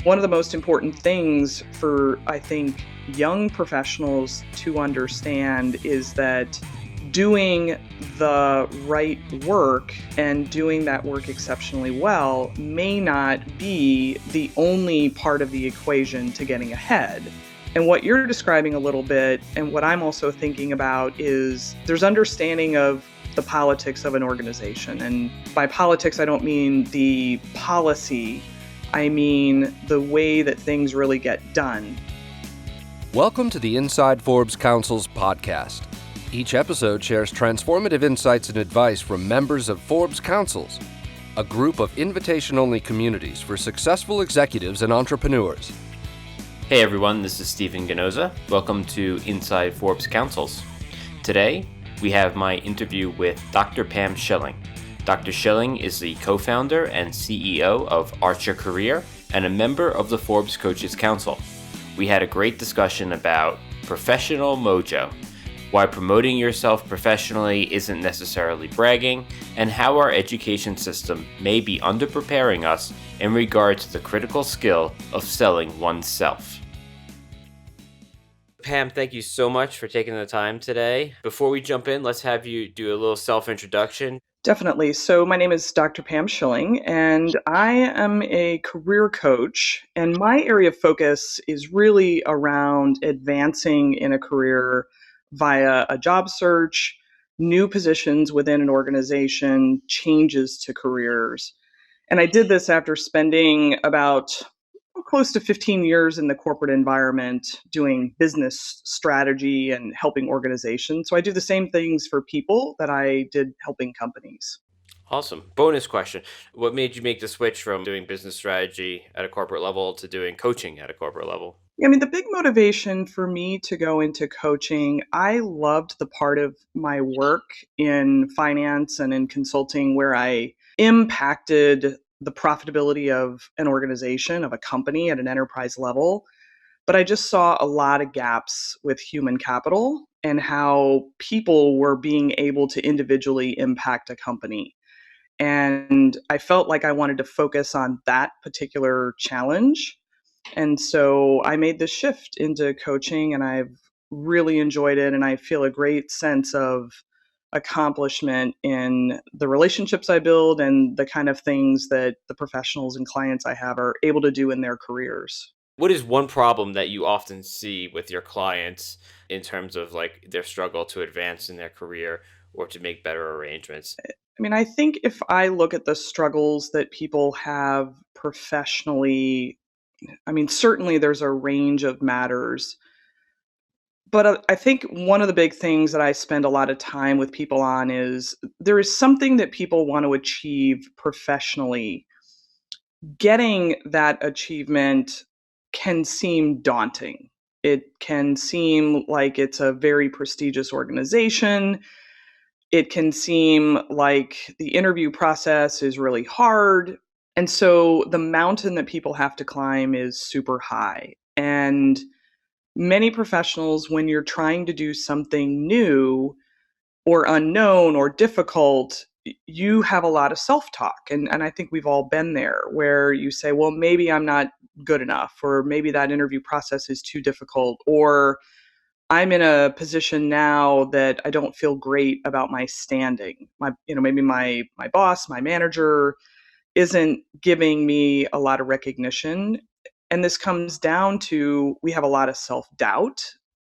One of the most important things for, I think, young professionals to understand is that doing the right work and doing that work exceptionally well may not be the only part of the equation to getting ahead. And what you're describing a little bit, and what I'm also thinking about, is there's understanding of the politics of an organization. And by politics, I don't mean the policy, I mean the way that things really get done. Welcome to the Inside Forbes Councils podcast. Each episode shares transformative insights and advice from members of Forbes Councils, a group of invitation-only communities for successful executives and entrepreneurs. Hey everyone, this is Stephen Ganoza. Welcome to Inside Forbes Councils. Today, we have my interview with Dr. Pam Schilling. Dr. Schilling is the co-founder and CEO of Archer Career and a member of the Forbes Coaches Council. We had a great discussion about professional mojo, why promoting yourself professionally isn't necessarily bragging, and how our education system may be underpreparing us in regard to the critical skill of selling oneself. Pam, thank you so much for taking the time today. Before we jump in, let's have you do a little self-introduction. Definitely. So my name is Dr. Pam Schilling, and I am a career coach, and my area of focus is really around advancing in a career via a job search, new positions within an organization, changes to careers. And I did this after spending about close to 15 years in the corporate environment doing business strategy and helping organizations. So I do the same things for people that I did helping companies. Awesome. Bonus question. What made you make the switch from doing business strategy at a corporate level to doing coaching at a corporate level? I mean, the big motivation for me to go into coaching, I loved the part of my work in finance and in consulting where I impacted the profitability of an organization, of a company at an enterprise level. But I just saw a lot of gaps with human capital and how people were being able to individually impact a company. And I felt like I wanted to focus on that particular challenge. And so I made the shift into coaching, and I've really enjoyed it. And I feel a great sense of accomplishment in the relationships I build and the kind of things that the professionals and clients I have are able to do in their careers. What is one problem that you often see with your clients in terms of like their struggle to advance in their career or to make better arrangements? I mean, I think if I look at the struggles that people have professionally, I mean, certainly there's a range of matters. But I think one of the big things that I spend a lot of time with people on is there is something that people want to achieve professionally. Getting that achievement can seem daunting. It can seem like it's a very prestigious organization. It can seem like the interview process is really hard. And so the mountain that people have to climb is super high. And many professionals, when you're trying to do something new or unknown or difficult, you have a lot of self-talk. And I think we've all been there where you say, well, maybe I'm not good enough, or maybe that interview process is too difficult, or I'm in a position now that I don't feel great about my standing. Maybe my boss, my manager isn't giving me a lot of recognition. And this comes down to we have a lot of self-doubt.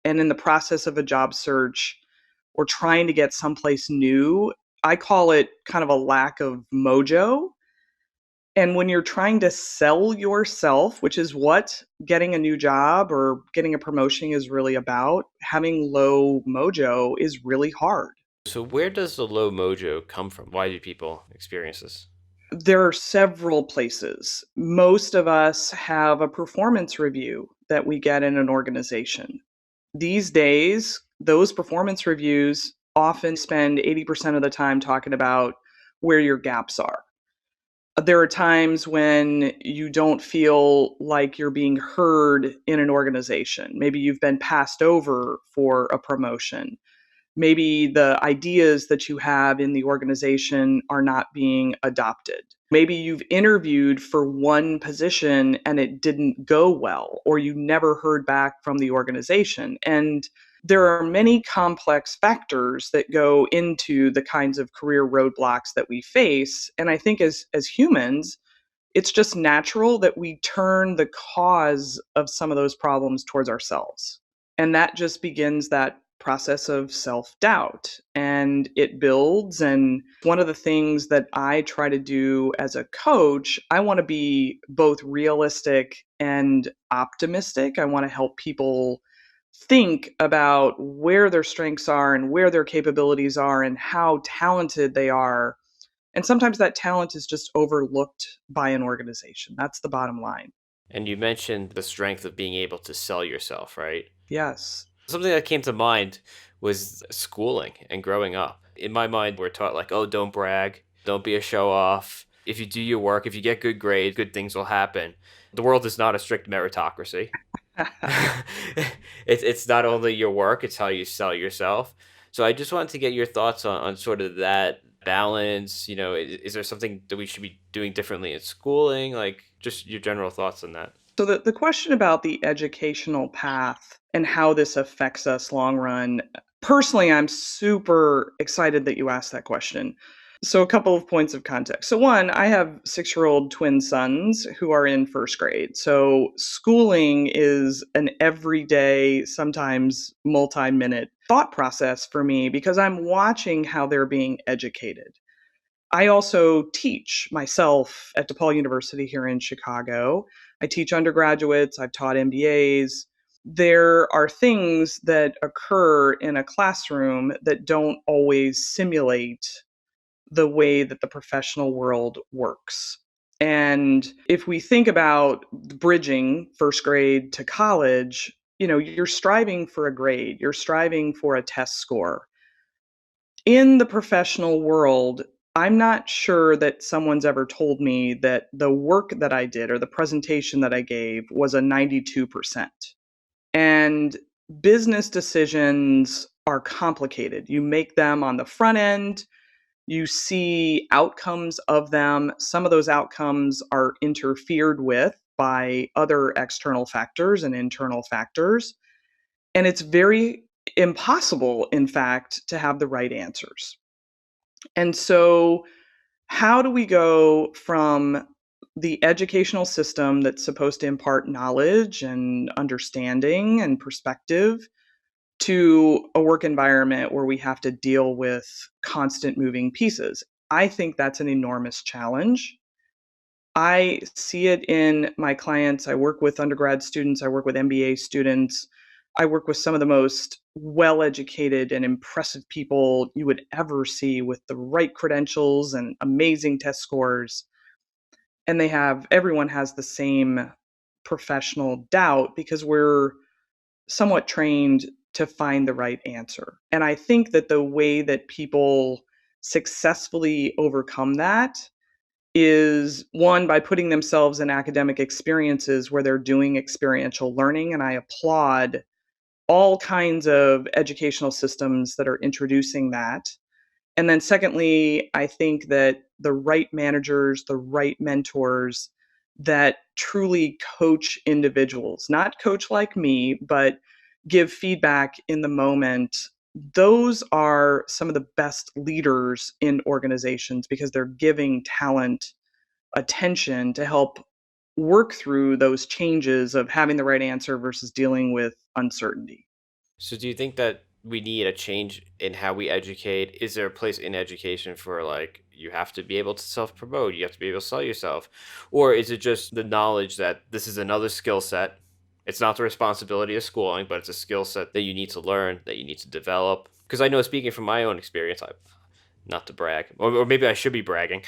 And in the process of a job search or trying to get someplace new, I call it kind of a lack of mojo. And when you're trying to sell yourself, which is what getting a new job or getting a promotion is really about, having low mojo is really hard. So where does the low mojo come from? Why do people experience this? There are several places. Most of us have a performance review that we get in an organization. These days, those performance reviews often spend 80% of the time talking about where your gaps are. There are times when you don't feel like you're being heard in an organization. Maybe you've been passed over for a promotion. Maybe the ideas that you have in the organization are not being adopted. Maybe you've interviewed for one position and it didn't go well, or you never heard back from the organization. And there are many complex factors that go into the kinds of career roadblocks that we face. And I think as humans, it's just natural that we turn the cause of some of those problems towards ourselves. And that just begins that process of self doubt, and it builds. And one of the things that I try to do as a coach, I want to be both realistic and optimistic. I want to help people think about where their strengths are and where their capabilities are and how talented they are, and sometimes that talent is just overlooked by an organization. That's the bottom line. And you mentioned the strength of being able to sell yourself, right? Yes. Something that came to mind was schooling and growing up. In my mind, we're taught like, oh, don't brag, don't be a show off. If you do your work, if you get good grades, good things will happen. The world is not a strict meritocracy. It's not only your work, it's how you sell yourself. So I just wanted to get your thoughts on sort of that balance. Is there something that we should be doing differently in schooling? Like just your general thoughts on that. So the question about the educational path and how this affects us long run, personally, I'm super excited that you asked that question. So a couple of points of context. So one, I have 6-year-old twin sons who are in first grade. So schooling is an everyday, sometimes multi-minute thought process for me because I'm watching how they're being educated. I also teach myself at DePaul University here in Chicago. I teach undergraduates, I've taught MBAs. There are things that occur in a classroom that don't always simulate the way that the professional world works. And if we think about bridging first grade to college, you're striving for a grade, you're striving for a test score. In the professional world, I'm not sure that someone's ever told me that the work that I did or the presentation that I gave was a 92%. And business decisions are complicated. You make them on the front end, you see outcomes of them. Some of those outcomes are interfered with by other external factors and internal factors. And it's very impossible, in fact, to have the right answers. And so, how do we go from the educational system that's supposed to impart knowledge and understanding and perspective to a work environment where we have to deal with constant moving pieces? I think that's an enormous challenge. I see it in my clients. I work with undergrad students, I work with MBA students, I work with some of the most well educated and impressive people you would ever see with the right credentials and amazing test scores. And everyone has the same professional doubt because we're somewhat trained to find the right answer. And I think that the way that people successfully overcome that is one, by putting themselves in academic experiences where they're doing experiential learning. And I applaud all kinds of educational systems that are introducing that. And then secondly, I think that the right managers, the right mentors that truly coach individuals, not coach like me, but give feedback in the moment, those are some of the best leaders in organizations because they're giving talent attention to help work through those changes of having the right answer versus dealing with uncertainty. So do you think that we need a change in how we educate? Is there a place in education for like you have to be able to self promote, you have to be able to sell yourself? Or is it just the knowledge that this is another skill set? It's not the responsibility of schooling, but it's a skill set that you need to learn, that you need to develop. Because I know, speaking from my own experience, not to brag, or maybe I should be bragging.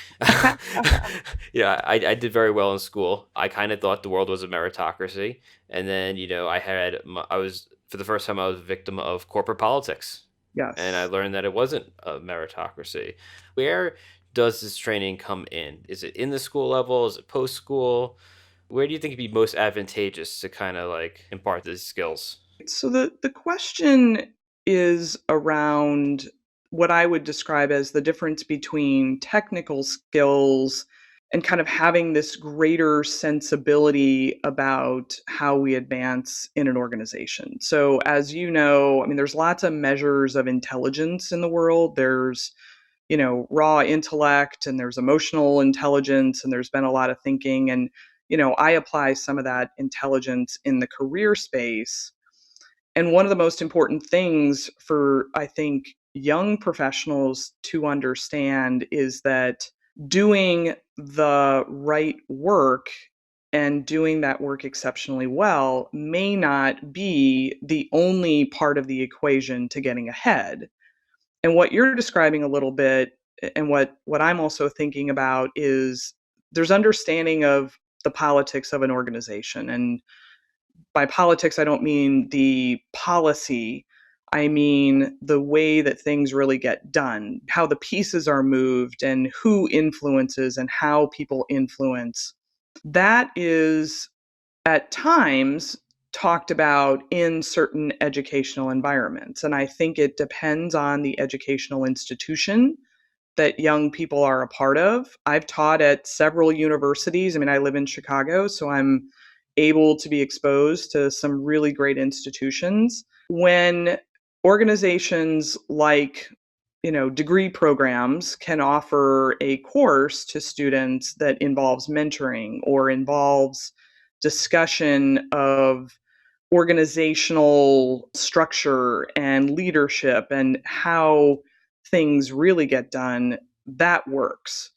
Yeah, I did very well in school. I kind of thought the world was a meritocracy. And then, I was, for the first time, I was a victim of corporate politics. And I Yes. learned that it wasn't a meritocracy. Where does this training come in? Is it in the school level? Is it post school? Where do you think it'd be most advantageous to kind of like impart these skills? So the question is around what I would describe as the difference between technical skills and kind of having this greater sensibility about how we advance in an organization. So, as you know, I mean, there's lots of measures of intelligence in the world. There's, raw intellect, and there's emotional intelligence, and there's been a lot of thinking. And, I apply some of that intelligence in the career space. And one of the most important things for, I think, young professionals to understand is that doing the right work and doing that work exceptionally well may not be the only part of the equation to getting ahead. And what you're describing a little bit, and what I'm also thinking about, is there's understanding of the politics of an organization. And by politics, I don't mean the policy. I mean the way that things really get done, how the pieces are moved, and who influences and how people influence. That is at times talked about in certain educational environments. And I think it depends on the educational institution that young people are a part of. I've taught at several universities. I mean, I live in Chicago, so I'm able to be exposed to some really great institutions. When organizations like, degree programs can offer a course to students that involves mentoring or involves discussion of organizational structure and leadership and how things really get done, that works.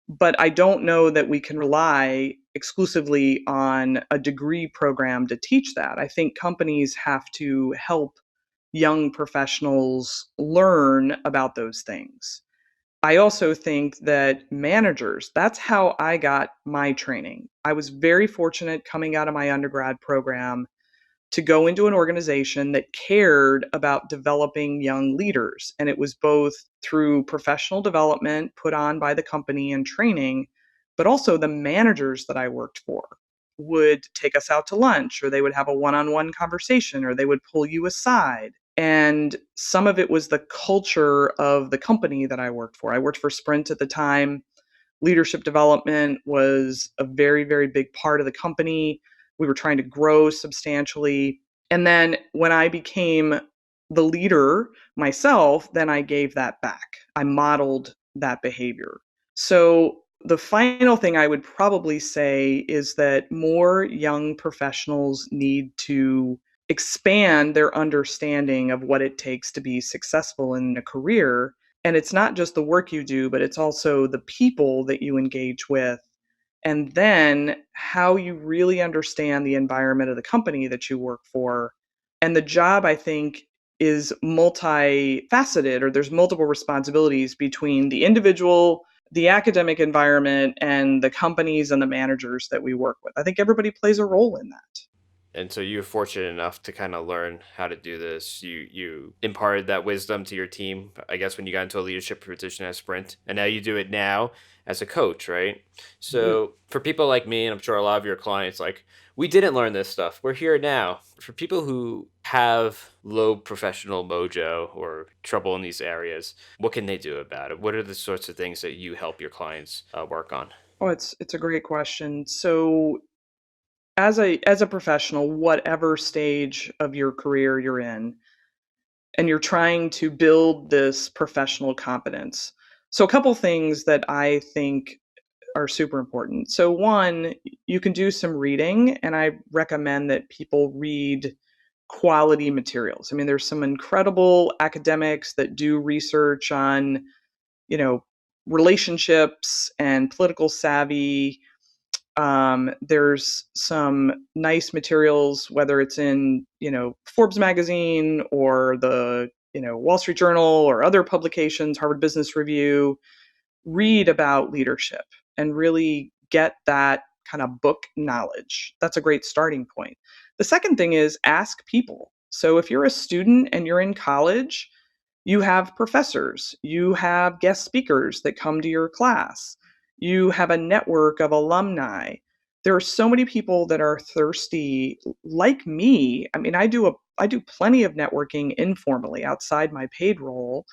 But I don't know that we can rely exclusively on a degree program to teach that. I think companies have to help young professionals learn about those things. I also think that managers, that's how I got my training. I was very fortunate coming out of my undergrad program to go into an organization that cared about developing young leaders. And it was both through professional development put on by the company and training, but also the managers that I worked for would take us out to lunch, or they would have a one-on-one conversation, or they would pull you aside. And some of it was the culture of the company that I worked for. I worked for Sprint at the time. Leadership development was a very, very big part of the company. We were trying to grow substantially. And then when I became the leader myself, then I gave that back. I modeled that behavior. So the final thing I would probably say is that more young professionals need to expand their understanding of what it takes to be successful in a career. And it's not just the work you do, but it's also the people that you engage with. And then how you really understand the environment of the company that you work for. And the job, I think, is multifaceted, or there's multiple responsibilities between the individual, the academic environment, and the companies and the managers that we work with. I think everybody plays a role in that. And so you were fortunate enough to kind of learn how to do this. You imparted that wisdom to your team, I guess, when you got into a leadership position at Sprint, and now you do it now as a coach, right? So for people like me, and I'm sure a lot of your clients, like, we didn't learn this stuff. We're here now. For people who have low professional mojo or trouble in these areas, what can they do about it? What are the sorts of things that you help your clients work on? Oh, it's a great question. So as a professional, whatever stage of your career you're in, and you're trying to build this professional competence. So a couple things that I think are super important. So one, you can do some reading, and I recommend that people read quality materials. I mean, there's some incredible academics that do research on, you know, relationships and political savvy. There's some nice materials, whether it's in, Forbes magazine or the, Wall Street Journal or other publications, Harvard Business Review. Read about leadership and really get that kind of book knowledge. That's a great starting point. The second thing is ask people. So if you're a student and you're in college, you have professors, you have guest speakers that come to your class, you have a network of alumni. there are so many people that are thirsty like me. I mean, I do plenty of networking informally outside my paid role,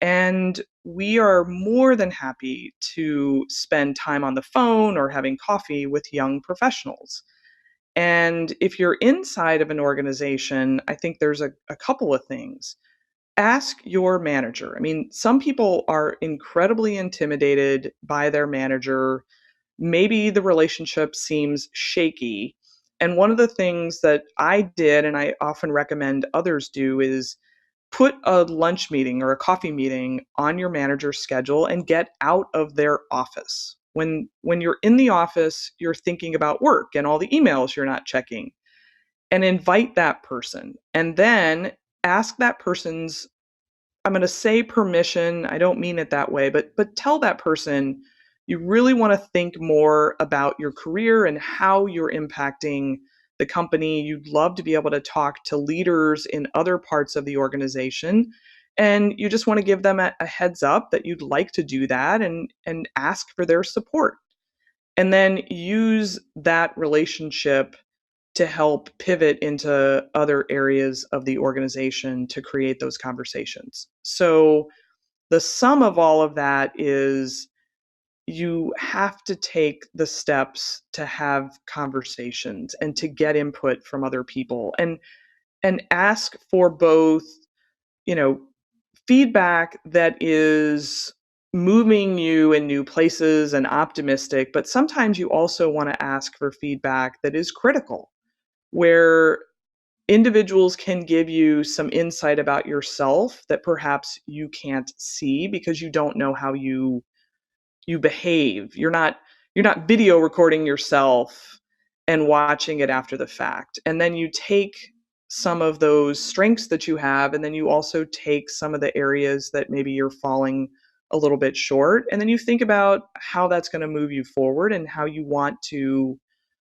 and we are more than happy to spend time on the phone or having coffee with young professionals. And if you're inside of an organization, I think there's a couple of things. Ask your manager. I mean, some people are incredibly intimidated by their manager. Maybe the relationship seems shaky. And one of the things that I did, and I often recommend others do, is put a lunch meeting or a coffee meeting on your manager's schedule and get out of their office. When you're in the office, you're thinking about work and all the emails you're not checking, and invite that person. And then ask that person's, I'm going to say permission. I don't mean it that way, but tell that person you really want to think more about your career and how you're impacting the company. You'd love to be able to talk to leaders in other parts of the organization, and you just want to give them a heads up that you'd like to do that, and ask for their support. And then use that relationship to help pivot into other areas of the organization to create those conversations. So the sum of all of that is you have to take the steps to have conversations and to get input from other people, and ask for both, you know, feedback that is moving you in new places and optimistic, but sometimes you also want to ask for feedback that is critical, where individuals can give you some insight about yourself that perhaps you can't see because you don't know how you behave. You're not video recording yourself and watching it after the fact. And then you take some of those strengths that you have, and then you also take some of the areas that maybe you're falling a little bit short, and then you think about how that's going to move you forward and how you want to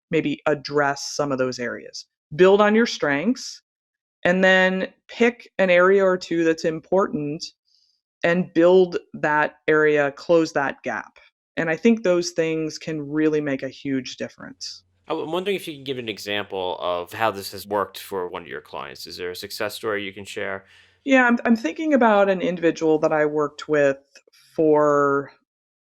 maybe address some of those areas. Build on your strengths, and then pick an area or two that's important and build that area, close that gap. And I think those things can really make a huge difference. I'm wondering if you can give an example of how this has worked for one of your clients. Is there a success story you can share? Yeah, I'm thinking about an individual that I worked with for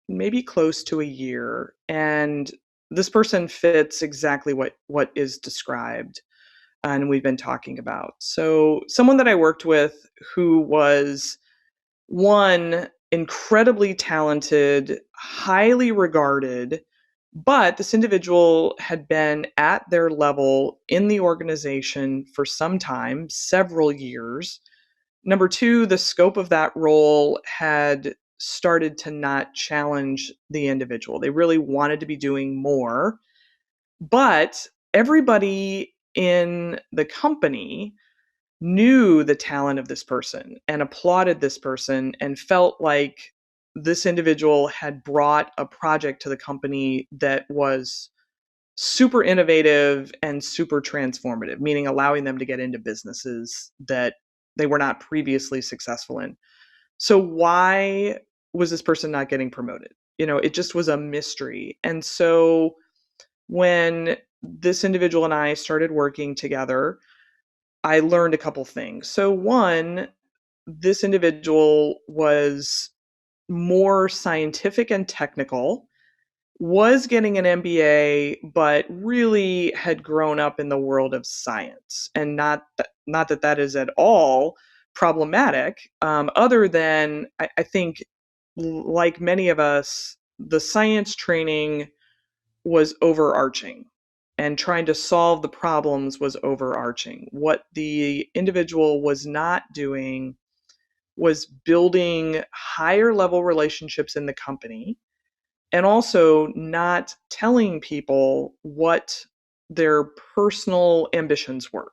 maybe close to a year. And this person fits exactly what is described and we've been talking about. So, someone that I worked with who was, one, incredibly talented, highly regarded, but this individual had been at their level in the organization for some time, several years. Number two, the scope of that role had started to not challenge the individual. They really wanted to be doing more, but everybody in the company knew the talent of this person and applauded this person and felt like this individual had brought a project to the company that was super innovative and super transformative, meaning allowing them to get into businesses that they were not previously successful in. So why was this person not getting promoted? It just was a mystery. And so when this individual and I started working together, I learned a couple things. So one, this individual was more scientific and technical, was getting an MBA, but really had grown up in the world of science. And not that that is at all problematic, other than I think, like many of us, the science training was overarching, and trying to solve the problems was overarching. What the individual was not doing was building higher level relationships in the company, and also not telling people what their personal ambitions were.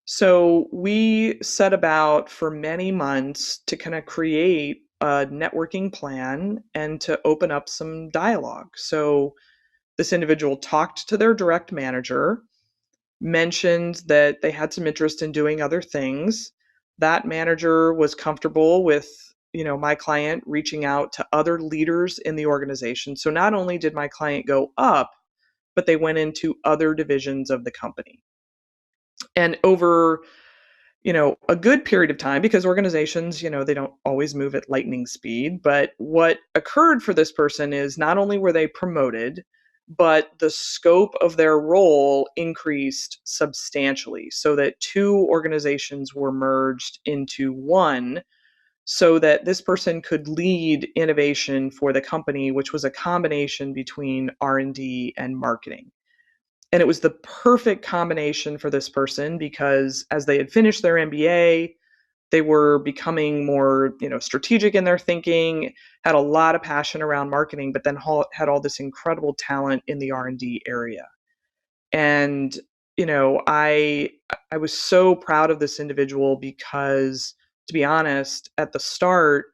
So we set about for many months to kind of create a networking plan and to open up some dialogue. So this individual talked to their direct manager, mentioned that they had some interest in doing other things. That manager was comfortable with, my client reaching out to other leaders in the organization. So not only did my client go up, but they went into other divisions of the company. And over a good period of time, because organizations, they don't always move at lightning speed. But what occurred for this person is not only were they promoted, but the scope of their role increased substantially so that two organizations were merged into one so that this person could lead innovation for the company, which was a combination between R&D and marketing. And it was the perfect combination for this person because as they had finished their MBA, they were becoming more, strategic in their thinking, had a lot of passion around marketing, but then had all this incredible talent in the R&D area. And, I was so proud of this individual because, to be honest, at the start,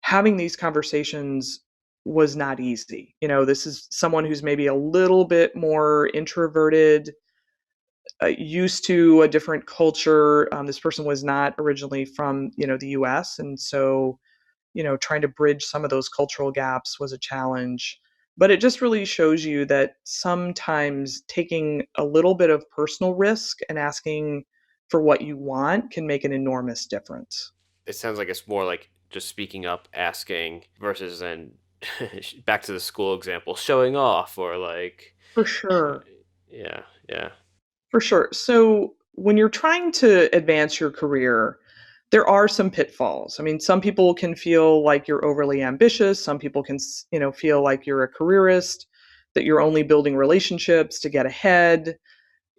having these conversations was not easy. This is someone who's maybe a little bit more introverted, used to a different culture. This person was not originally from, the US. And so, trying to bridge some of those cultural gaps was a challenge. But it just really shows you that sometimes taking a little bit of personal risk and asking for what you want can make an enormous difference. It sounds like it's more like just speaking up, asking, versus then back to the school example, showing off or like, For sure. yeah, yeah. For sure. So when you're trying to advance your career, there are some pitfalls. I mean, some people can feel like you're overly ambitious. Some people can, feel like you're a careerist, that you're only building relationships to get ahead.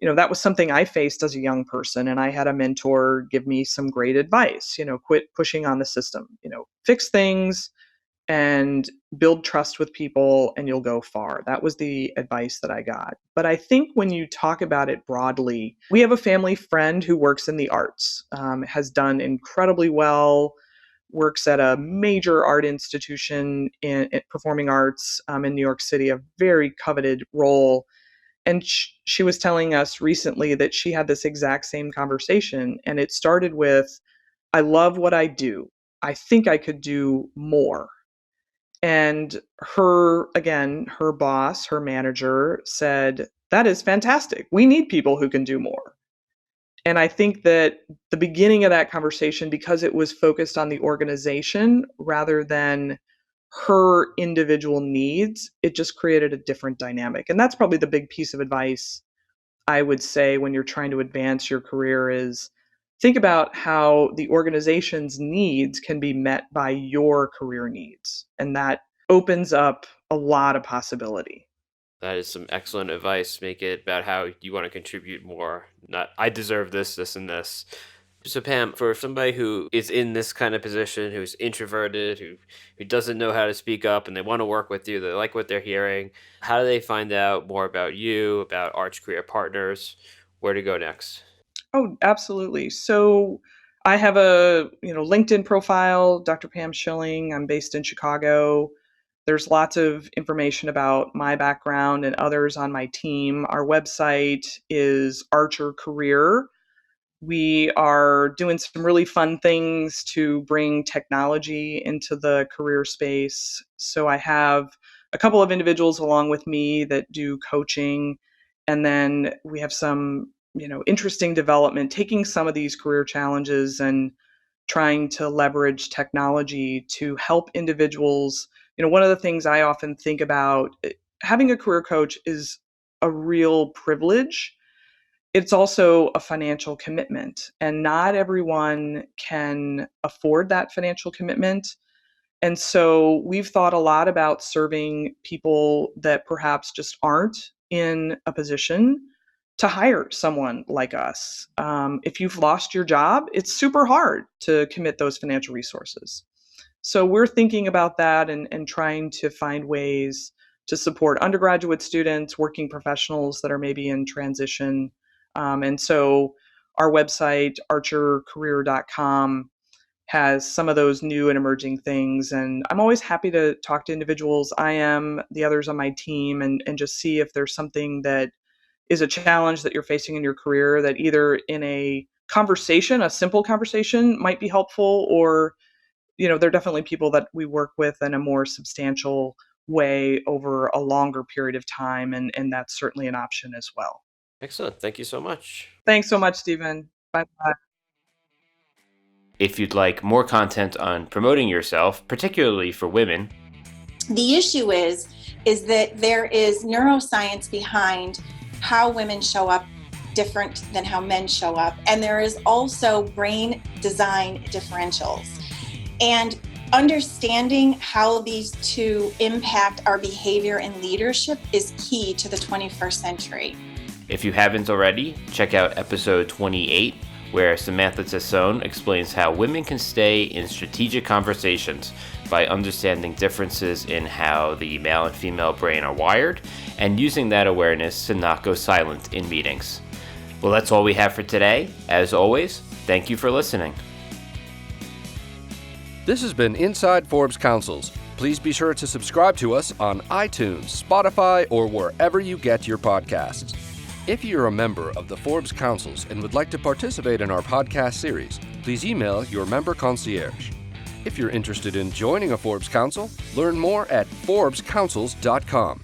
That was something I faced as a young person, and I had a mentor give me some great advice. Quit pushing on the system. Fix things and build trust with people and you'll go far. That was the advice that I got. But I think when you talk about it broadly, we have a family friend who works in the arts, has done incredibly well, works at a major art institution in performing arts in New York City, a very coveted role. And she was telling us recently that she had this exact same conversation. And it started with, I love what I do. I think I could do more. And her boss, her manager said, that is fantastic. We need people who can do more. And I think that the beginning of that conversation, because it was focused on the organization rather than her individual needs, it just created a different dynamic. And that's probably the big piece of advice I would say when you're trying to advance your career is think about how the organization's needs can be met by your career needs. And that opens up a lot of possibility. That is some excellent advice. Make it about how you want to contribute more. Not, I deserve this, this, and this. So Pam, for somebody who is in this kind of position, who's introverted, who doesn't know how to speak up, and they want to work with you, they like what they're hearing, how do they find out more about you, about Arch Career Partners, where to go next? Oh, absolutely. So I have a LinkedIn profile, Dr. Pam Schilling. I'm based in Chicago. There's lots of information about my background and others on my team. Our website is Archer Career. We are doing some really fun things to bring technology into the career space. So I have a couple of individuals along with me that do coaching. And then we have some, interesting development, taking some of these career challenges and trying to leverage technology to help individuals. One of the things I often think about, having a career coach is a real privilege. It's also a financial commitment, and not everyone can afford that financial commitment. And so we've thought a lot about serving people that perhaps just aren't in a position to hire someone like us. If you've lost your job, it's super hard to commit those financial resources. So we're thinking about that and trying to find ways to support undergraduate students, working professionals that are maybe in transition. And so our website, archercareer.com, has some of those new and emerging things. And I'm always happy to talk to individuals. I am, the others on my team, and just see if there's something that is a challenge that you're facing in your career that either in a conversation, a simple conversation might be helpful, or, there are definitely people that we work with in a more substantial way over a longer period of time, and that's certainly an option as well. Excellent. Thank you so much. Thanks so much, Stephen. Bye-bye. If you'd like more content on promoting yourself, particularly for women, the issue is that there is neuroscience behind how women show up different than how men show up. And there is also brain design differentials. And understanding how these two impact our behavior and leadership is key to the 21st century. if you haven't already, check out episode 28, where Samantha Tassone explains how women can stay in strategic conversations by understanding differences in how the male and female brain are wired and using that awareness to not go silent in meetings. Well, that's all we have for today. As always, thank you for listening. This has been Inside Forbes Councils. Please be sure to subscribe to us on iTunes, Spotify, or wherever you get your podcasts. If you're a member of the Forbes Councils and would like to participate in our podcast series, please email your member concierge. If you're interested in joining a Forbes Council, learn more at forbescouncils.com.